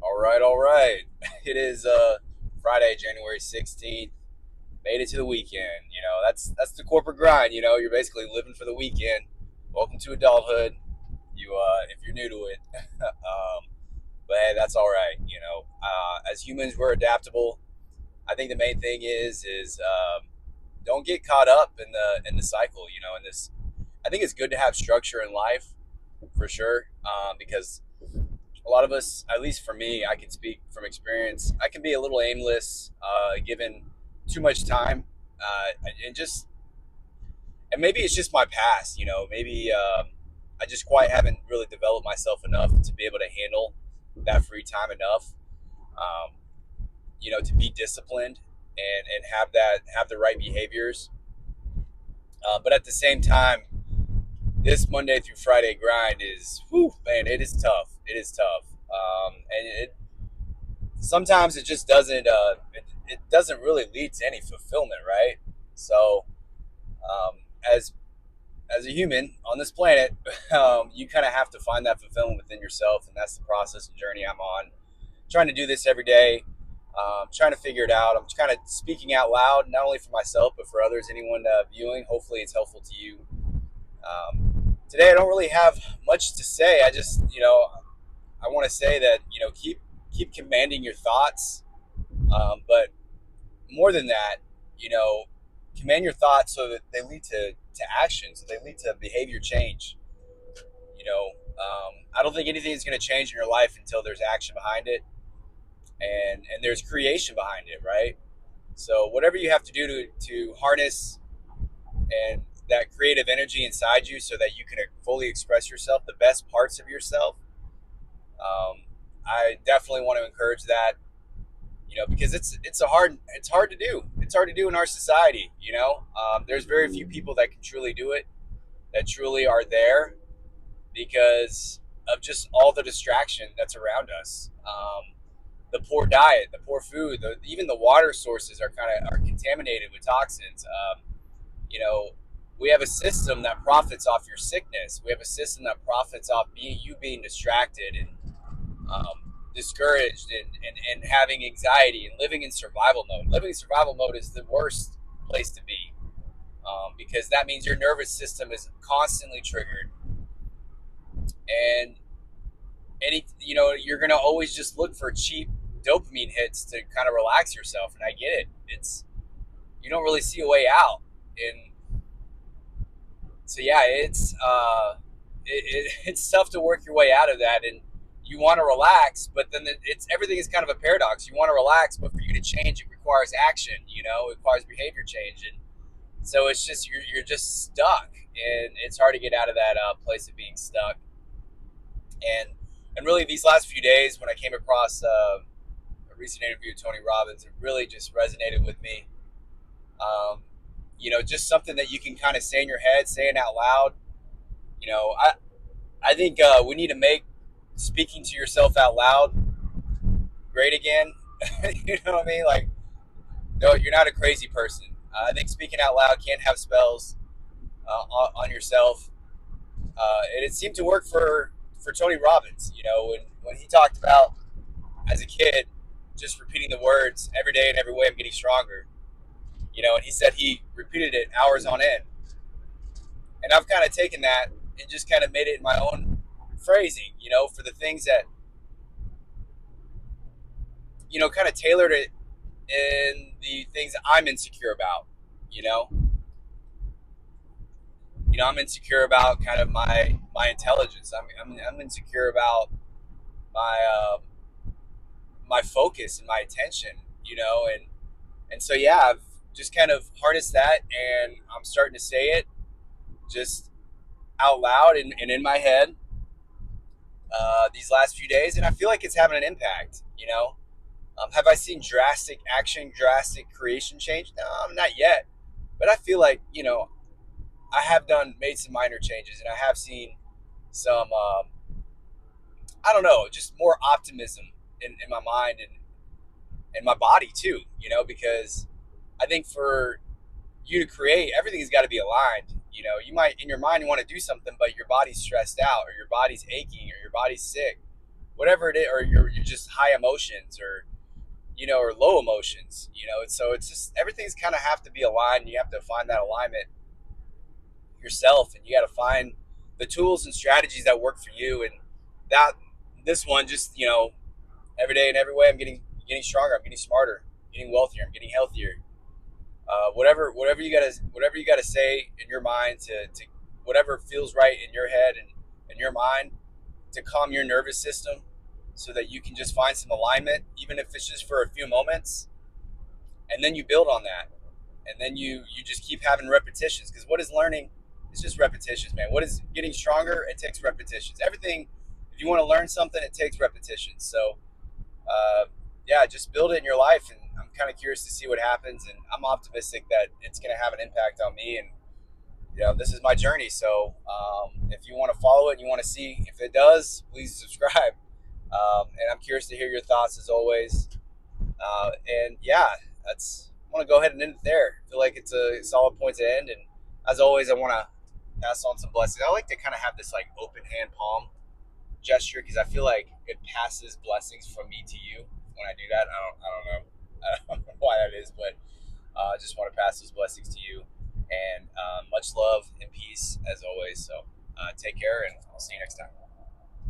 All right. It is Friday, January 16th. Made it to the weekend. That's the corporate grind, you're basically living for the weekend. Welcome to adulthood. If you're new to it. But hey, that's all right, as humans we're adaptable. I think the main thing is don't get caught up in the cycle, in this. I think it's good to have structure in life for sure, because a lot of us, at least for me, I can speak from experience. I can be a little aimless, given too much time, and just and maybe it's just my past. Maybe I just quite haven't really developed myself enough to be able to handle that free time enough. Um, to be disciplined and have the right behaviors. But at the same time, this Monday through Friday grind is, whew, man, it is tough. It is tough, and sometimes it just it doesn't really lead to any fulfillment, right? So um, as as a human on this planet, you kind of have to find that fulfillment within yourself, and that's the process and journey I'm on. Trying to do this every day, trying to figure it out. I'm kind of speaking out loud, not only for myself but for others, anyone viewing. Hopefully, it's helpful to you. Today, I don't really have much to say. I just, I want to say that keep commanding your thoughts, but more than that, you know, command your thoughts so that they lead to action, so they lead to behavior change. I don't think anything is going to change in your life until there's action behind it, and there's creation behind it, right? So whatever you have to do to harness and that creative energy inside you, so that you can fully express yourself, the best parts of yourself. I definitely want to encourage that, because it's hard to do. It's hard to do in our society. There's very few people that can truly do it, that truly are there because of just all the distraction that's around us. The poor diet, the poor food, even the water sources are contaminated with toxins. You know, we have a system that profits off your sickness. We have a system that profits off being distracted and discouraged and having anxiety and living in survival mode. Living in survival mode is the worst place to be, because that means your nervous system is constantly triggered, and you're gonna always just look for cheap dopamine hits to kind of relax yourself. And I get it. It's You don't really see a way out, and so yeah, it's tough to work your way out of that. And you want to relax, but then it's everything is kind of a paradox. You want to relax, but for you to change, it requires action. It requires behavior change, and so it's just you're just stuck, and it's hard to get out of that place of being stuck. And really, these last few days, when I came across a recent interview with Tony Robbins, it really just resonated with me. Um, just something that you can kind of say in your head, saying out loud. I think we need to make speaking to yourself out loud great again. You know what I mean? Like, no, you're not a crazy person. I think speaking out loud can have spells on yourself, and it seemed to work for Tony Robbins. When he talked about as a kid just repeating the words every day and every way I'm getting stronger. And he said he repeated it hours on end, and I've kind of taken that and just kind of made it in my own phrasing. For the things that kind of tailored it in the things that I'm insecure about. You know, I'm insecure about kind of my intelligence. I'm insecure about my my focus and my attention. And so yeah, I've just kind of harnessed that, and I'm starting to say it just out loud and in my head these last few days, and I feel like it's having an impact. Have I seen drastic action, drastic creation change? No, not yet, but I feel like I have made some minor changes, and I have seen some I don't know, just more optimism in my mind and my body too. Because I think for you to create, everything has got to be aligned. You might in your mind you want to do something, but your body's stressed out, or your body's aching, or your body's sick. whatever it is, or you're just high emotions, or or low emotions. So it's just everything's kind of have to be aligned. You have to find that alignment yourself, and you got to find the tools and strategies that work for you. And that this one, just every day and every way, I'm getting stronger. I'm getting smarter. I'm getting wealthier. I'm getting healthier. Whatever you gotta say in your mind to whatever feels right in your head and in your mind to calm your nervous system, so that you can just find some alignment, even if it's just for a few moments, and then you build on that, and then you just keep having repetitions. Because what is learning? It's just repetitions, man. What is getting stronger? It takes repetitions. Everything. If you want to learn something, it takes repetitions. So yeah, just build it in your life, and I'm kind of curious to see what happens, and I'm optimistic that it's going to have an impact on me, and this is my journey. So if you want to follow it and you want to see if it does, please subscribe. And I'm curious to hear your thoughts as always. And yeah, that's I want to go ahead and end it there. I feel like it's a solid point to end, and as always, I want to pass on some blessings. I like to kind of have this like open hand palm gesture, because I feel like it passes blessings from me to you when I do that. I don't know why that is, but I just want to pass those blessings to you. And much love and peace as always. So take care, and I'll see you next time.